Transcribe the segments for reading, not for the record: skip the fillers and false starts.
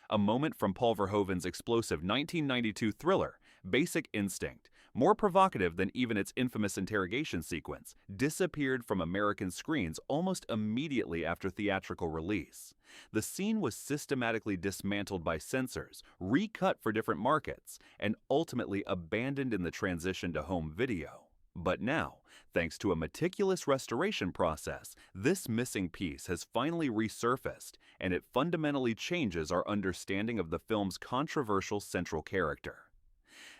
a moment from Paul Verhoeven's explosive 1992 thriller, Basic Instinct, more provocative than even its infamous interrogation sequence, disappeared from American screens almost immediately after theatrical release. The scene was systematically dismantled by censors, recut for different markets, and ultimately abandoned in the transition to home video. But now, thanks to a meticulous restoration process, this missing piece has finally resurfaced, and it fundamentally changes our understanding of the film's controversial central character.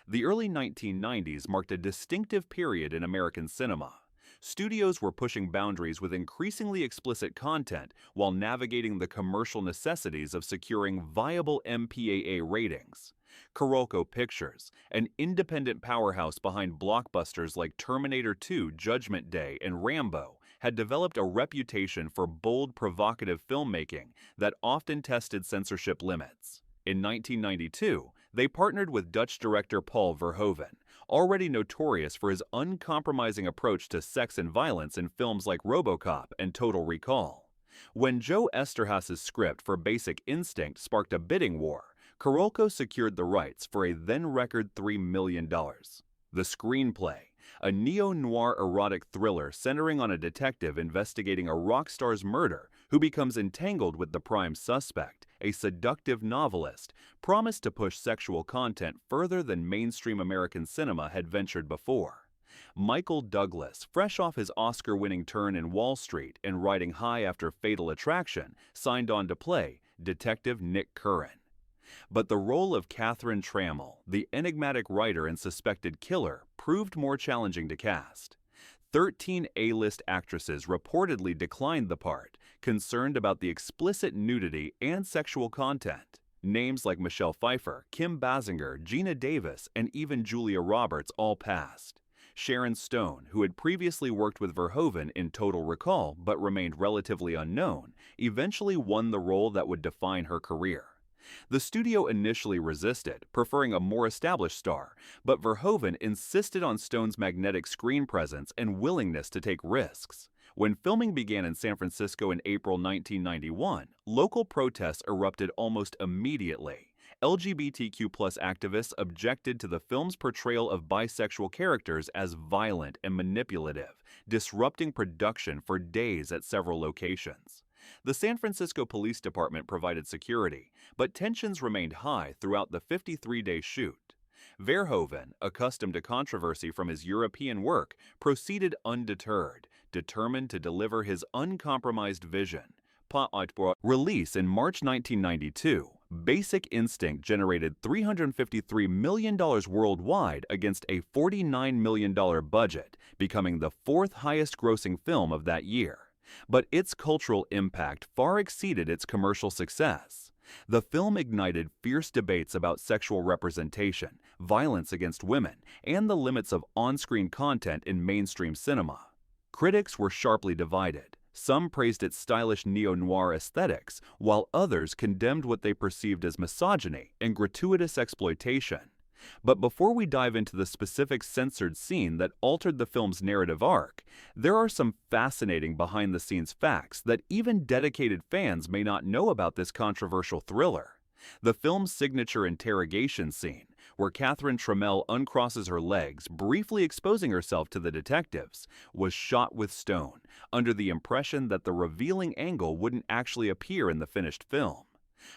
The early 1990s marked a distinctive period in American cinema. Studios were pushing boundaries with increasingly explicit content while navigating the commercial necessities of securing viable MPAA ratings. Carolco Pictures, an independent powerhouse behind blockbusters like Terminator 2, Judgment Day, and Rambo, had developed a reputation for bold, provocative filmmaking that often tested censorship limits. In 1992, they partnered with Dutch director Paul Verhoeven, already notorious for his uncompromising approach to sex and violence in films like RoboCop and Total Recall. When Joe Esterhazy's script for Basic Instinct sparked a bidding war, Carolco secured the rights for a then-record $3 million. The screenplay, a neo-noir erotic thriller centering on a detective investigating a rock star's murder who becomes entangled with the prime suspect, a seductive novelist, promised to push sexual content further than mainstream American cinema had ventured before. Michael Douglas, fresh off his Oscar-winning turn in Wall Street and riding high after Fatal Attraction, signed on to play Detective Nick Curran. But the role of Catherine Trammell, the enigmatic writer and suspected killer, proved more challenging to cast. 13 A-list actresses reportedly declined the part, concerned about the explicit nudity and sexual content. Names like Michelle Pfeiffer, Kim Basinger, Gina Davis, and even Julia Roberts all passed. Sharon Stone, who had previously worked with Verhoeven in Total Recall but remained relatively unknown, eventually won the role that would define her career. The studio initially resisted, preferring a more established star, but Verhoeven insisted on Stone's magnetic screen presence and willingness to take risks. When filming began in San Francisco in April 1991, local protests erupted almost immediately. LGBTQ+ activists objected to the film's portrayal of bisexual characters as violent and manipulative, disrupting production for days at several locations. The San Francisco Police Department provided security, but tensions remained high throughout the 53-day shoot. Verhoeven, accustomed to controversy from his European work, proceeded undeterred, determined to deliver his uncompromised vision. Release in March 1992, Basic Instinct generated $353 million worldwide against a $49 million budget, becoming the fourth highest-grossing film of that year. But its cultural impact far exceeded its commercial success. The film ignited fierce debates about sexual representation, violence against women, and the limits of on-screen content in mainstream cinema. Critics were sharply divided. Some praised its stylish neo-noir aesthetics, while others condemned what they perceived as misogyny and gratuitous exploitation. But before we dive into the specific censored scene that altered the film's narrative arc, there are some fascinating behind-the-scenes facts that even dedicated fans may not know about this controversial thriller. The film's signature interrogation scene, where Catherine Trammell uncrosses her legs, briefly exposing herself to the detectives, was shot with Stone, under the impression that the revealing angle wouldn't actually appear in the finished film.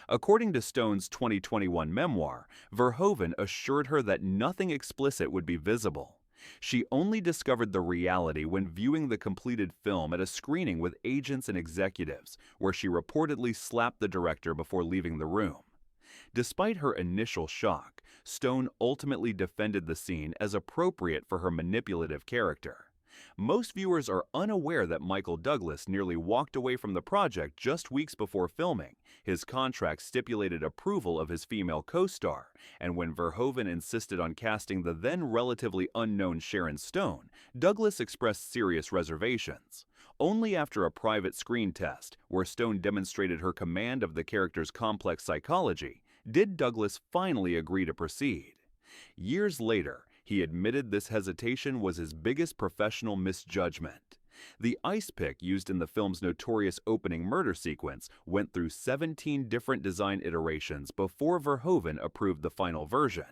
According to Stone's 2021 memoir, Verhoeven assured her that nothing explicit would be visible. She only discovered the reality when viewing the completed film at a screening with agents and executives, where she reportedly slapped the director before leaving the room. Despite her initial shock, Stone ultimately defended the scene as appropriate for her manipulative character. Most viewers are unaware that Michael Douglas nearly walked away from the project just weeks before filming. His contract stipulated approval of his female co-star, and when Verhoeven insisted on casting the then relatively unknown Sharon Stone, Douglas expressed serious reservations. Only after a private screen test, where Stone demonstrated her command of the character's complex psychology, did Douglas finally agree to proceed. Years later, he admitted this hesitation was his biggest professional misjudgment. The ice pick used in the film's notorious opening murder sequence went through 17 different design iterations before Verhoeven approved the final version.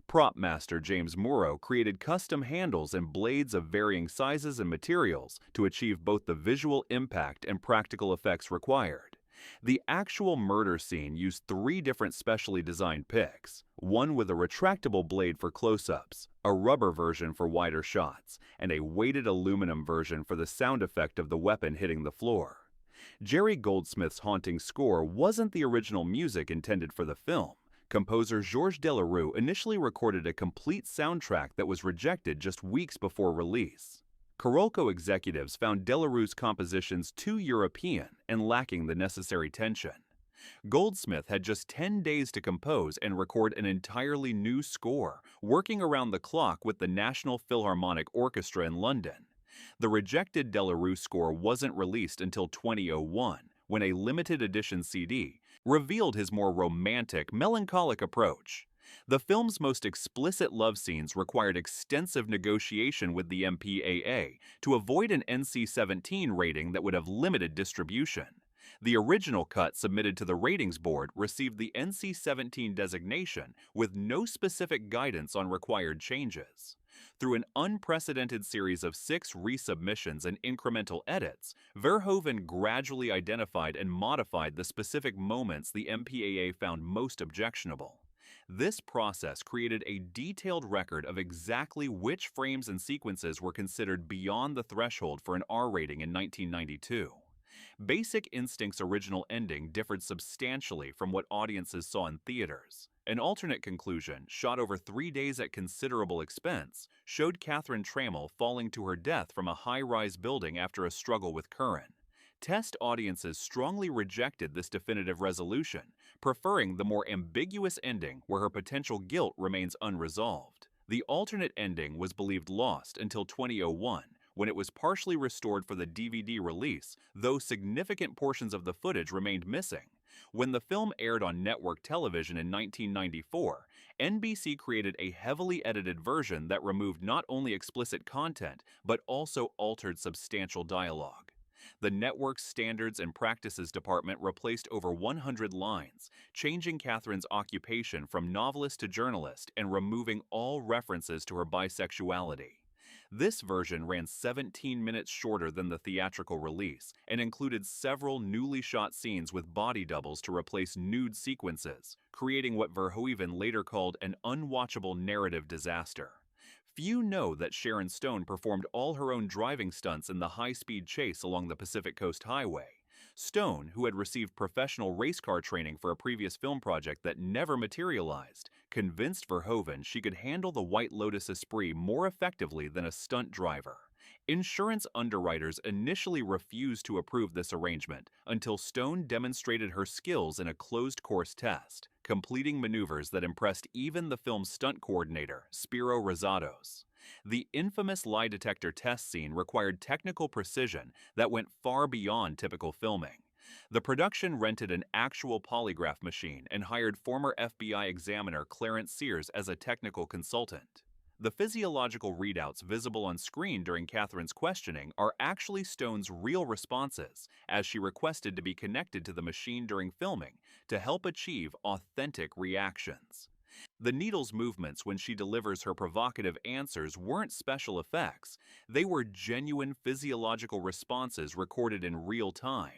Prop master James Morrow created custom handles and blades of varying sizes and materials to achieve both the visual impact and practical effects required. The actual murder scene used 3 different specially designed picks, one with a retractable blade for close-ups, a rubber version for wider shots, and a weighted aluminum version for the sound effect of the weapon hitting the floor. Jerry Goldsmith's haunting score wasn't the original music intended for the film. Composer Georges Delerue initially recorded a complete soundtrack that was rejected just weeks before release. Carolco executives found Delarue's compositions too European and lacking the necessary tension. Goldsmith had just 10 days to compose and record an entirely new score, working around the clock with the National Philharmonic Orchestra in London. The rejected Delarue score wasn't released until 2001, when a limited edition CD revealed his more romantic, melancholic approach. The film's most explicit love scenes required extensive negotiation with the MPAA to avoid an NC-17 rating that would have limited distribution. The original cut submitted to the ratings board received the NC-17 designation with no specific guidance on required changes. Through an unprecedented series of 6 resubmissions and incremental edits, Verhoeven gradually identified and modified the specific moments the MPAA found most objectionable. This process created a detailed record of exactly which frames and sequences were considered beyond the threshold for an R rating in 1992. Basic Instinct's original ending differed substantially from what audiences saw in theaters. An alternate conclusion, shot over 3 days at considerable expense, showed Catherine Trammell falling to her death from a high-rise building after a struggle with Curran. Test audiences strongly rejected this definitive resolution, preferring the more ambiguous ending where her potential guilt remains unresolved. The alternate ending was believed lost until 2001, when it was partially restored for the DVD release, though significant portions of the footage remained missing. When the film aired on network television in 1994, NBC created a heavily edited version that removed not only explicit content, but also altered substantial dialogue. The network's Standards and Practices Department replaced over 100 lines, changing Catherine's occupation from novelist to journalist and removing all references to her bisexuality. This version ran 17 minutes shorter than the theatrical release and included several newly shot scenes with body doubles to replace nude sequences, creating what Verhoeven later called an unwatchable narrative disaster. Few know that Sharon Stone performed all her own driving stunts in the high-speed chase along the Pacific Coast Highway. Stone, who had received professional race car training for a previous film project that never materialized, convinced Verhoeven she could handle the White Lotus Esprit more effectively than a stunt driver. Insurance underwriters initially refused to approve this arrangement until Stone demonstrated her skills in a closed-course test, completing maneuvers that impressed even the film's stunt coordinator, Spiro Rosatos. The infamous lie detector test scene required technical precision that went far beyond typical filming. The production rented an actual polygraph machine and hired former FBI examiner Clarence Sears as a technical consultant. The physiological readouts visible on screen during Catherine's questioning are actually Stone's real responses, as she requested to be connected to the machine during filming to help achieve authentic reactions. The needle's movements when she delivers her provocative answers weren't special effects. They were genuine physiological responses recorded in real time.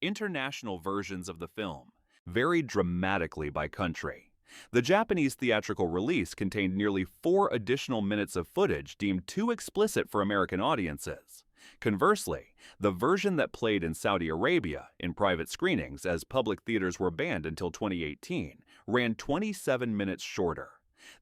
International versions of the film varied dramatically by country. The Japanese theatrical release contained nearly 4 additional minutes of footage deemed too explicit for American audiences. Conversely, the version that played in Saudi Arabia in private screenings, as public theaters were banned until 2018, ran 27 minutes shorter.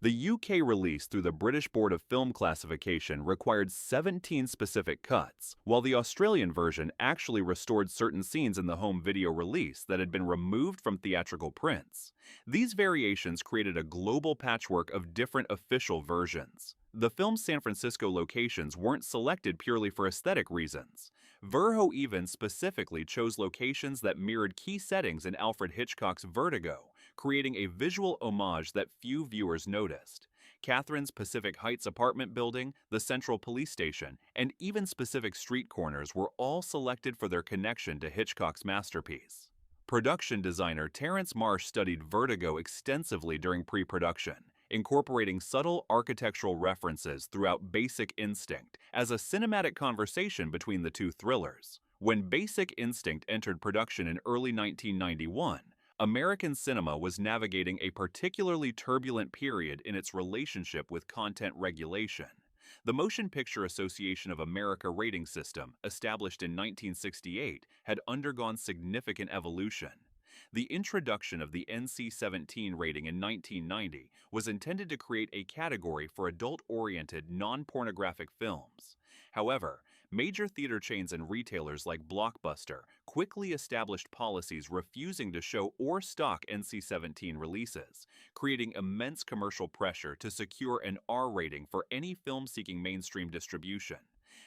The UK release through the British Board of Film Classification required 17 specific cuts, while the Australian version actually restored certain scenes in the home video release that had been removed from theatrical prints. These variations created a global patchwork of different official versions. The film's San Francisco locations weren't selected purely for aesthetic reasons. Verhoeven specifically chose locations that mirrored key settings in Alfred Hitchcock's Vertigo, creating a visual homage that few viewers noticed. Catherine's Pacific Heights apartment building, the Central Police Station, and even specific street corners were all selected for their connection to Hitchcock's masterpiece. Production designer Terrence Marsh studied Vertigo extensively during pre-production, incorporating subtle architectural references throughout Basic Instinct as a cinematic conversation between the two thrillers. When Basic Instinct entered production in early 1991, American cinema was navigating a particularly turbulent period in its relationship with content regulation. The Motion Picture Association of America rating system, established in 1968, had undergone significant evolution. The introduction of the NC-17 rating in 1990 was intended to create a category for adult-oriented, non-pornographic films. However, major theater chains and retailers like Blockbuster quickly established policies refusing to show or stock NC-17 releases, creating immense commercial pressure to secure an R rating for any film seeking mainstream distribution.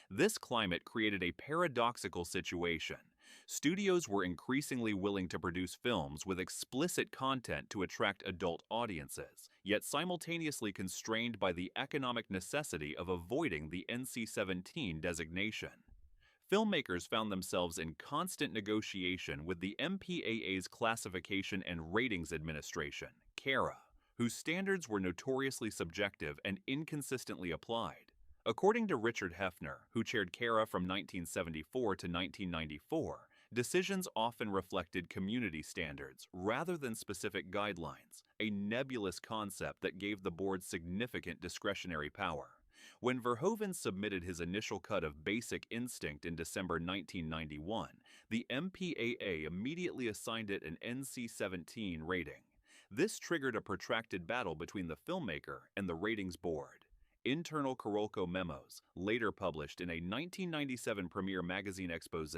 This climate created a paradoxical situation. Studios were increasingly willing to produce films with explicit content to attract adult audiences, yet simultaneously constrained by the economic necessity of avoiding the NC-17 designation. Filmmakers found themselves in constant negotiation with the MPAA's Classification and Ratings Administration, CARA, whose standards were notoriously subjective and inconsistently applied. According to Richard Hefner, who chaired CARA from 1974 to 1994, decisions often reflected community standards rather than specific guidelines, a nebulous concept that gave the board significant discretionary power. When Verhoeven submitted his initial cut of Basic Instinct in December 1991, the MPAA immediately assigned it an NC-17 rating. This triggered a protracted battle between the filmmaker and the ratings board. Internal Carolco memos, later published in a 1997 Premiere Magazine expose,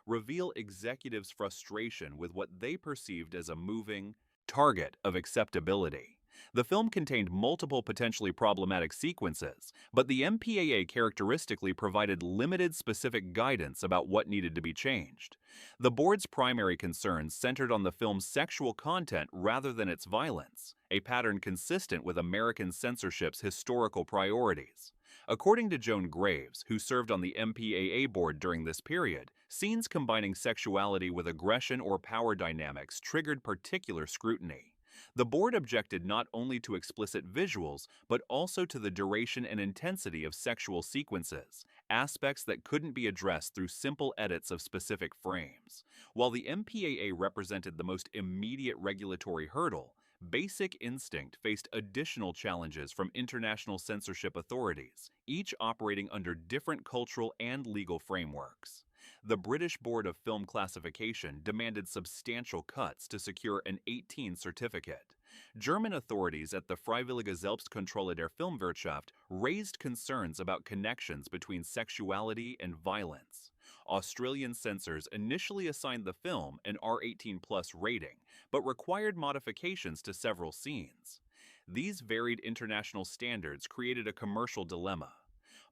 reveal executives' frustration with what they perceived as a moving target of acceptability. The film contained multiple potentially problematic sequences, but the MPAA characteristically provided limited specific guidance about what needed to be changed. The board's primary concerns centered on the film's sexual content rather than its violence, a pattern consistent with American censorship's historical priorities. According to Joan Graves, who served on the MPAA board during this period, scenes combining sexuality with aggression or power dynamics triggered particular scrutiny. The board objected not only to explicit visuals, but also to the duration and intensity of sexual sequences, aspects that couldn't be addressed through simple edits of specific frames. While the MPAA represented the most immediate regulatory hurdle, Basic Instinct faced additional challenges from international censorship authorities, each operating under different cultural and legal frameworks. The British Board of Film Classification demanded substantial cuts to secure an 18 certificate. German authorities at the Freiwillige Selbstkontrolle der Filmwirtschaft raised concerns about connections between sexuality and violence. Australian censors initially assigned the film an R18+ rating, but required modifications to several scenes. These varied international standards created a commercial dilemma.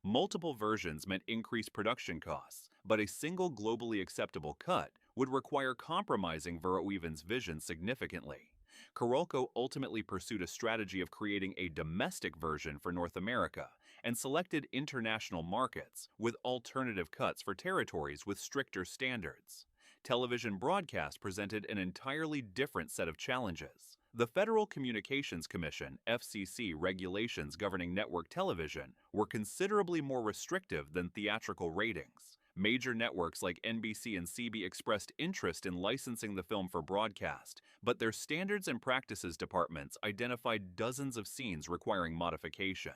Multiple versions meant increased production costs, but a single globally acceptable cut would require compromising Verhoeven's vision significantly. Carolco ultimately pursued a strategy of creating a domestic version for North America and selected international markets with alternative cuts for territories with stricter standards. Television broadcast presented an entirely different set of challenges. The Federal Communications Commission (FCC) regulations governing network television were considerably more restrictive than theatrical ratings. Major networks like NBC and CB expressed interest in licensing the film for broadcast, but their standards and practices departments identified dozens of scenes requiring modification.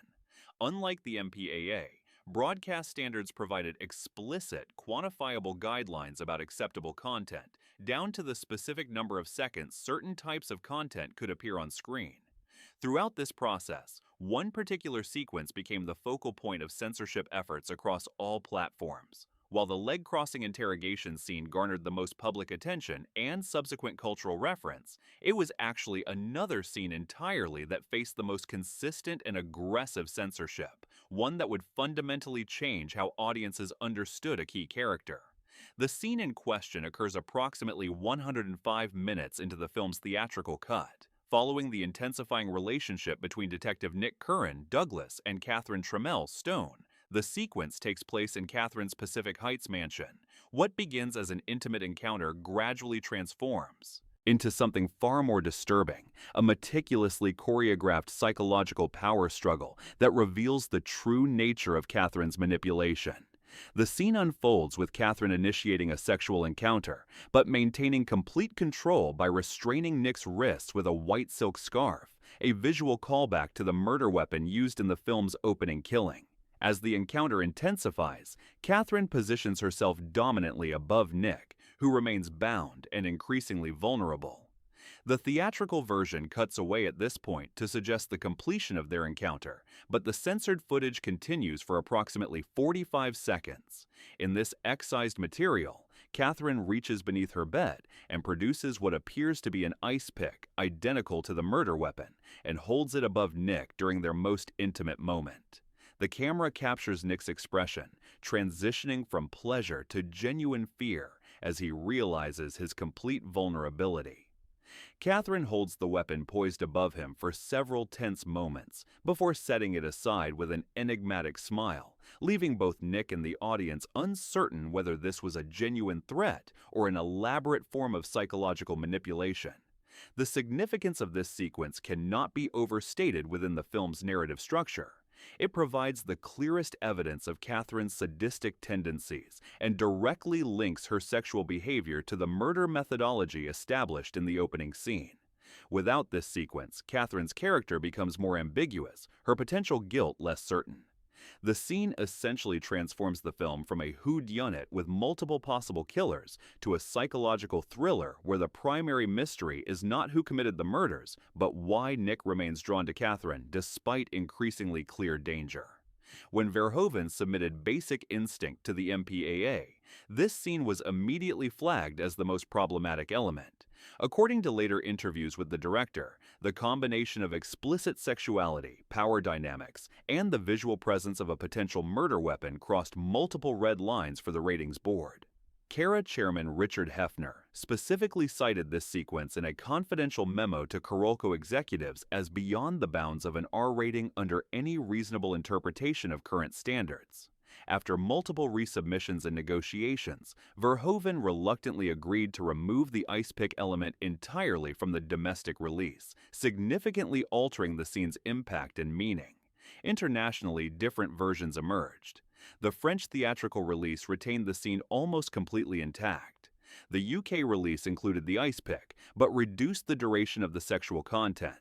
Unlike the MPAA, broadcast standards provided explicit, quantifiable guidelines about acceptable content, down to the specific number of seconds certain types of content could appear on screen. Throughout this process, one particular sequence became the focal point of censorship efforts across all platforms. While the leg-crossing interrogation scene garnered the most public attention and subsequent cultural reference, it was actually another scene entirely that faced the most consistent and aggressive censorship, one that would fundamentally change how audiences understood a key character. The scene in question occurs approximately 105 minutes into the film's theatrical cut. Following the intensifying relationship between Detective Nick Curran, Douglas, and Catherine Trammell, Stone, the sequence takes place in Catherine's Pacific Heights mansion. What begins as an intimate encounter gradually transforms into something far more disturbing, a meticulously choreographed psychological power struggle that reveals the true nature of Catherine's manipulation. The scene unfolds with Catherine initiating a sexual encounter, but maintaining complete control by restraining Nick's wrists with a white silk scarf, a visual callback to the murder weapon used in the film's opening killing. As the encounter intensifies, Catherine positions herself dominantly above Nick, who remains bound and increasingly vulnerable. The theatrical version cuts away at this point to suggest the completion of their encounter, but the censored footage continues for approximately 45 seconds. In this excised material, Catherine reaches beneath her bed and produces what appears to be an ice pick identical to the murder weapon and holds it above Nick during their most intimate moment. The camera captures Nick's expression, transitioning from pleasure to genuine fear as he realizes his complete vulnerability. Catherine holds the weapon poised above him for several tense moments before setting it aside with an enigmatic smile, leaving both Nick and the audience uncertain whether this was a genuine threat or an elaborate form of psychological manipulation. The significance of this sequence cannot be overstated within the film's narrative structure. It provides the clearest evidence of Catherine's sadistic tendencies and directly links her sexual behavior to the murder methodology established in the opening scene. Without this sequence, Catherine's character becomes more ambiguous, her potential guilt less certain. The scene essentially transforms the film from a whodunit with multiple possible killers to a psychological thriller where the primary mystery is not who committed the murders, but why Nick remains drawn to Catherine despite increasingly clear danger. When Verhoeven submitted Basic Instinct to the MPAA, this scene was immediately flagged as the most problematic element. According to later interviews with the director, the combination of explicit sexuality, power dynamics, and the visual presence of a potential murder weapon crossed multiple red lines for the ratings board. CARA chairman Richard Hefner specifically cited this sequence in a confidential memo to Carolco executives as beyond the bounds of an R rating under any reasonable interpretation of current standards. After multiple resubmissions and negotiations, Verhoeven reluctantly agreed to remove the ice pick element entirely from the domestic release, significantly altering the scene's impact and meaning. Internationally, different versions emerged. The French theatrical release retained the scene almost completely intact. The UK release included the ice pick, but reduced the duration of the sexual content.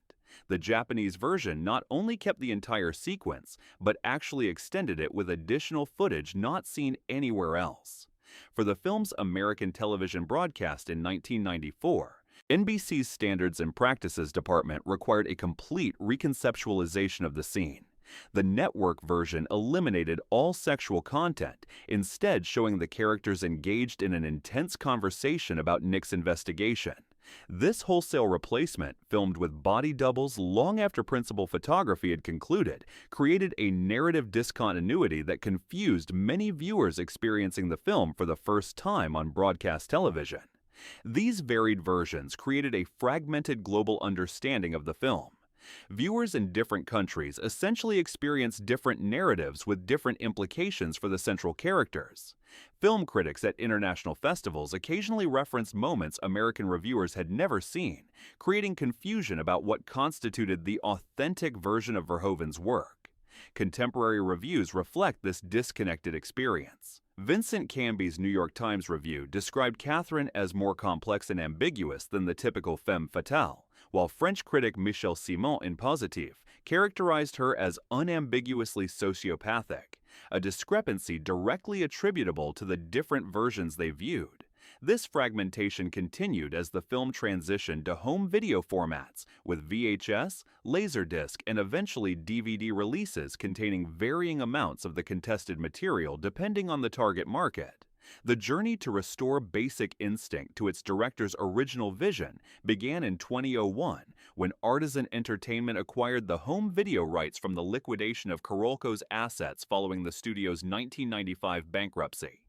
The Japanese version not only kept the entire sequence, but actually extended it with additional footage not seen anywhere else. For the film's American television broadcast in 1994, NBC's Standards and Practices Department required a complete reconceptualization of the scene. The network version eliminated all sexual content, instead showing the characters engaged in an intense conversation about Nick's investigation. This wholesale replacement, filmed with body doubles long after principal photography had concluded, created a narrative discontinuity that confused many viewers experiencing the film for the first time on broadcast television. These varied versions created a fragmented global understanding of the film. Viewers in different countries essentially experience different narratives with different implications for the central characters. Film critics at international festivals occasionally referenced moments American reviewers had never seen, creating confusion about what constituted the authentic version of Verhoeven's work. Contemporary reviews reflect this disconnected experience. Vincent Canby's New York Times review described Catherine as more complex and ambiguous than the typical femme fatale, while French critic Michel Simon in Positif characterized her as unambiguously sociopathic, a discrepancy directly attributable to the different versions they viewed. This fragmentation continued as the film transitioned to home video formats with VHS, Laserdisc, and eventually DVD releases containing varying amounts of the contested material depending on the target market. The journey to restore Basic Instinct to its director's original vision began in 2001 when Artisan Entertainment acquired the home video rights from the liquidation of Carolco's assets following the studio's 1995 bankruptcy.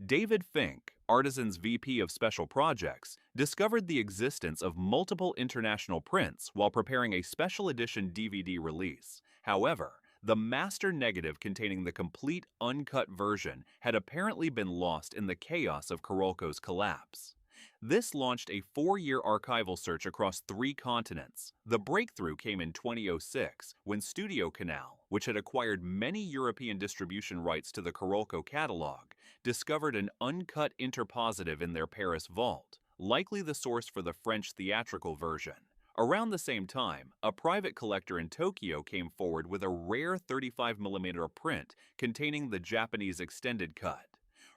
David Fink, Artisan's VP of Special Projects, discovered the existence of multiple international prints while preparing a special edition DVD release. However, the master negative containing the complete uncut version had apparently been lost in the chaos of Carolco's collapse. This launched a 4-year archival search across 3 continents. The breakthrough came in 2006 when Studio Canal, which had acquired many European distribution rights to the Carolco catalog, discovered an uncut interpositive in their Paris vault, likely the source for the French theatrical version. Around the same time, a private collector in Tokyo came forward with a rare 35mm print containing the Japanese extended cut.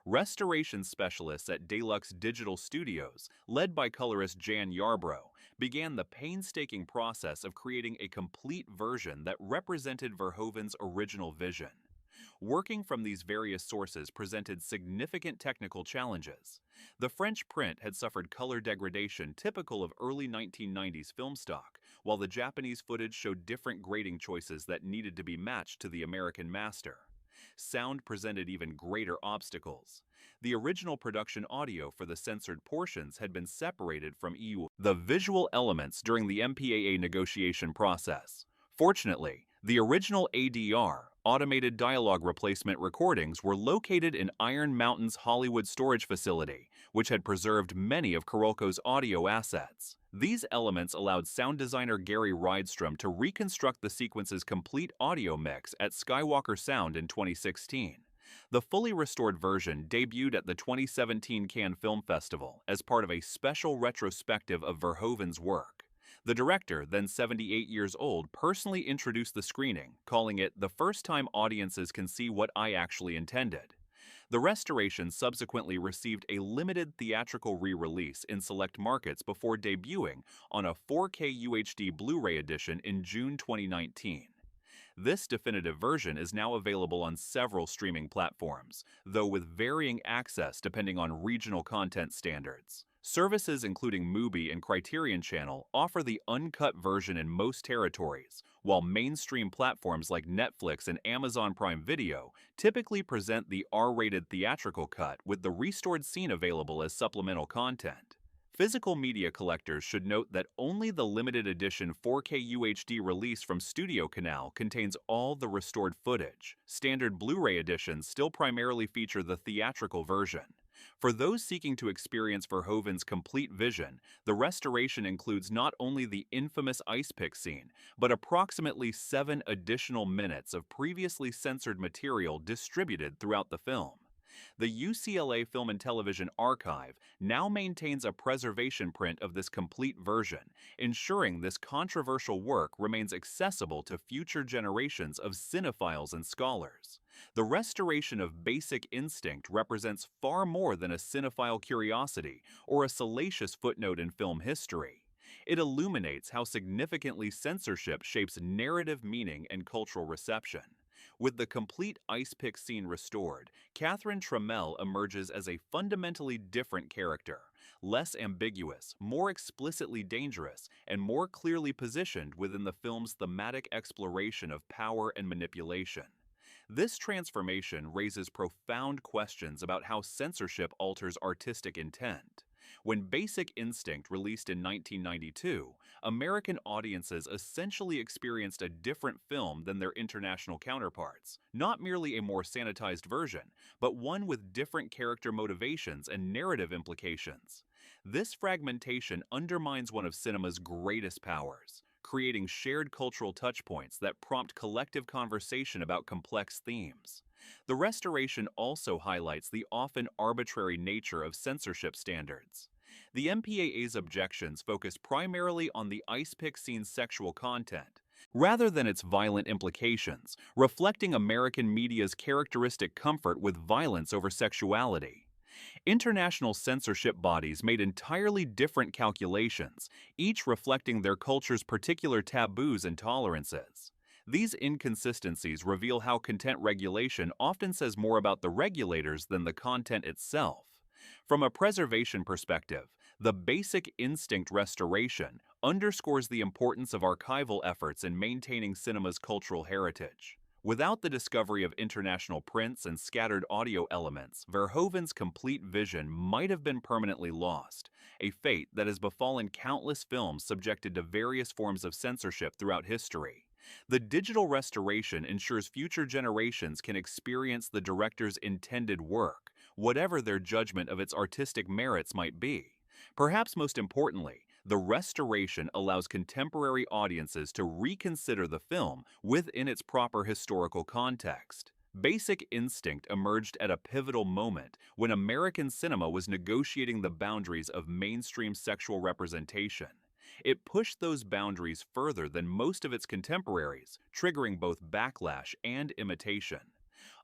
Restoration specialists at Deluxe Digital Studios, led by colorist Jan Yarbrough, began the painstaking process of creating a complete version that represented Verhoeven's original vision. Working from these various sources presented significant technical challenges. The French print had suffered color degradation typical of early 1990s film stock, while the Japanese footage showed different grading choices that needed to be matched to the American master. Sound presented even greater obstacles. The original production audio for the censored portions had been separated from the visual elements during the MPAA negotiation process. Fortunately, the original ADR, automated dialogue replacement recordings, were located in Iron Mountain's Hollywood storage facility, which had preserved many of Carolco's audio assets. These elements allowed sound designer Gary Rydstrom to reconstruct the sequence's complete audio mix at Skywalker Sound in 2016. The fully restored version debuted at the 2017 Cannes Film Festival as part of a special retrospective of Verhoeven's work. The director, then 78 years old, personally introduced the screening, calling it the first time audiences can see what I actually intended. The restoration subsequently received a limited theatrical re-release in select markets before debuting on a 4K UHD Blu-ray edition in June 2019. This definitive version is now available on several streaming platforms, though with varying access depending on regional content standards. Services including Mubi and Criterion Channel offer the uncut version in most territories, while mainstream platforms like Netflix and Amazon Prime Video typically present the R-rated theatrical cut with the restored scene available as supplemental content. Physical media collectors should note that only the limited edition 4K UHD release from Studio Canal contains all the restored footage. Standard Blu-ray editions still primarily feature the theatrical version. For those seeking to experience Verhoeven's complete vision, the restoration includes not only the infamous ice pick scene, but approximately 7 additional minutes of previously censored material distributed throughout the film. The UCLA Film and Television Archive now maintains a preservation print of this complete version, ensuring this controversial work remains accessible to future generations of cinephiles and scholars. The restoration of Basic Instinct represents far more than a cinephile curiosity or a salacious footnote in film history. It illuminates how significantly censorship shapes narrative meaning and cultural reception. With the complete ice pick scene restored, Catherine Trammell emerges as a fundamentally different character, less ambiguous, more explicitly dangerous, and more clearly positioned within the film's thematic exploration of power and manipulation. This transformation raises profound questions about how censorship alters artistic intent. When Basic Instinct released in 1992, American audiences essentially experienced a different film than their international counterparts, not merely a more sanitized version, but one with different character motivations and narrative implications. This fragmentation undermines one of cinema's greatest powers, creating shared cultural touchpoints that prompt collective conversation about complex themes. The restoration also highlights the often arbitrary nature of censorship standards. The MPAA's objections focus primarily on the ice pick scene's sexual content, rather than its violent implications, reflecting American media's characteristic comfort with violence over sexuality. International censorship bodies made entirely different calculations, each reflecting their culture's particular taboos and tolerances. These inconsistencies reveal how content regulation often says more about the regulators than the content itself. From a preservation perspective, the Basic Instinct restoration underscores the importance of archival efforts in maintaining cinema's cultural heritage. Without the discovery of international prints and scattered audio elements, Verhoeven's complete vision might have been permanently lost, a fate that has befallen countless films subjected to various forms of censorship throughout history. The digital restoration ensures future generations can experience the director's intended work, whatever their judgment of its artistic merits might be. Perhaps most importantly, the restoration allows contemporary audiences to reconsider the film within its proper historical context. Basic Instinct emerged at a pivotal moment when American cinema was negotiating the boundaries of mainstream sexual representation. It pushed those boundaries further than most of its contemporaries, triggering both backlash and imitation.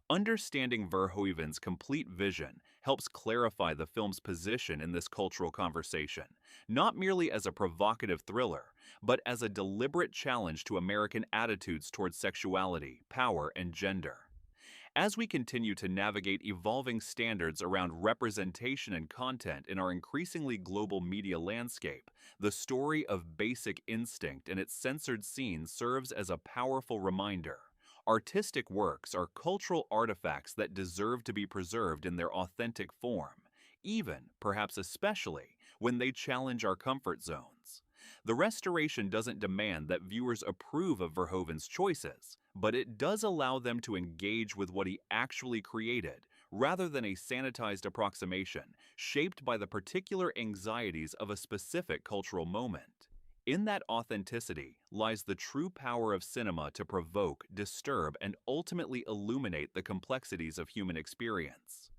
Understanding Verhoeven's complete vision helps clarify the film's position in this cultural conversation, not merely as a provocative thriller, but as a deliberate challenge to American attitudes towards sexuality, power, and gender. As we continue to navigate evolving standards around representation and content in our increasingly global media landscape, the story of Basic Instinct and its censored scenes serves as a powerful reminder. Artistic works are cultural artifacts that deserve to be preserved in their authentic form, even, perhaps especially, when they challenge our comfort zones. The restoration doesn't demand that viewers approve of Verhoeven's choices, but it does allow them to engage with what he actually created, rather than a sanitized approximation shaped by the particular anxieties of a specific cultural moment. In that authenticity lies the true power of cinema to provoke, disturb, and ultimately illuminate the complexities of human experience.